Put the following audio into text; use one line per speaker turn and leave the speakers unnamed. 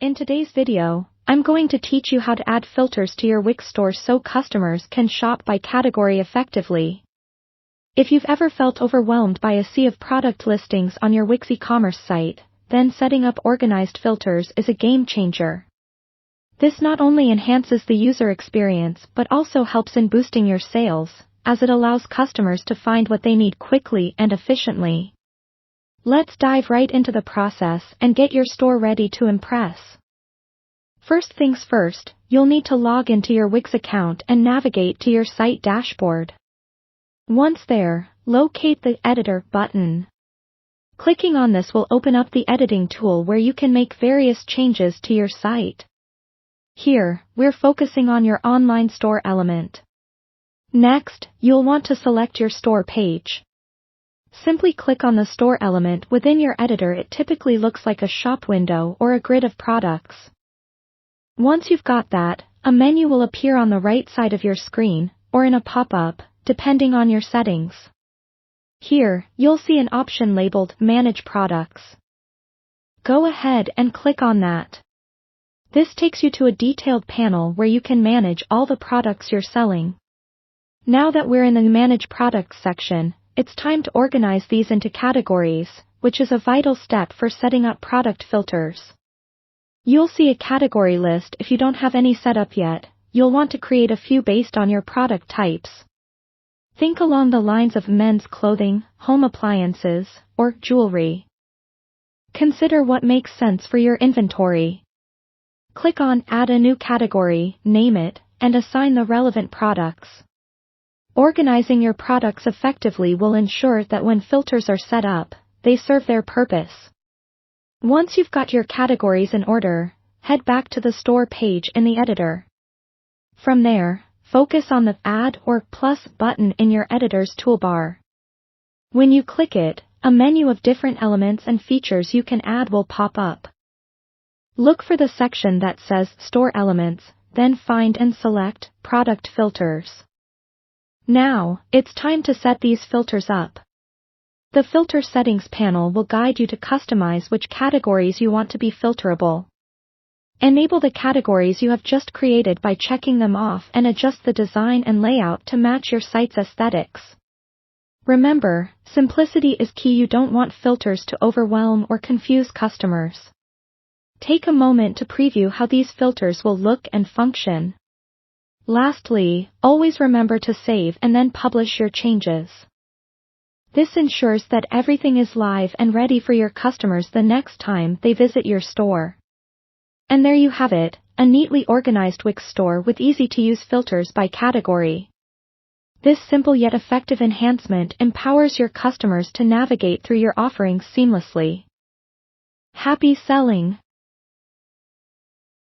In today's video, I'm going to teach you how to add filters to your Wix store so customers can shop by category effectively. If you've ever felt overwhelmed by a sea of product listings on your Wix e-commerce site, then setting up organized filters is a game changer. This not only enhances the user experience but also helps in boosting your sales, as it allows customers to find what they need quickly and efficiently. Let's dive right into the process and get your store ready to impress. First things first, you'll need to log into your Wix account and navigate to your site dashboard. Once there, locate the Editor button. Clicking on this will open up the editing tool where you can make various changes to your site. Here, we're focusing on your online store element. Next, you'll want to select your store page. Simply click on the store element within your editor. It typically looks like a shop window or a grid of products. Once you've got that, a menu will appear on the right side of your screen, or in a pop-up, depending on your settings. Here, you'll see an option labeled Manage Products. Go ahead and click on that. This takes you to a detailed panel where you can manage all the products you're selling. Now that we're in the Manage Products section, it's time to organize these into categories, which is a vital step for setting up product filters. You'll see a category list. If you don't have any set up yet, you'll want to create a few based on your product types. Think along the lines of men's clothing, home appliances, or jewelry. Consider what makes sense for your inventory. Click on Add a new category, name it, and assign the relevant products. Organizing your products effectively will ensure that when filters are set up, they serve their purpose. Once you've got your categories in order, head back to the store page in the editor. From there, focus on the Add or Plus button in your editor's toolbar. When you click it, a menu of different elements and features you can add will pop up. Look for the section that says Store Elements, then find and select Product Filters. Now, it's time to set these filters up. The Filter Settings panel will guide you to customize which categories you want to be filterable. Enable the categories you have just created by checking them off and adjust the design and layout to match your site's aesthetics. Remember, simplicity is key. You don't want filters to overwhelm or confuse customers. Take a moment to preview how these filters will look and function. Lastly, always remember to save and then publish your changes. This ensures that everything is live and ready for your customers the next time they visit your store. And there you have it, a neatly organized Wix store with easy-to-use filters by category. This simple yet effective enhancement empowers your customers to navigate through your offerings seamlessly. Happy selling!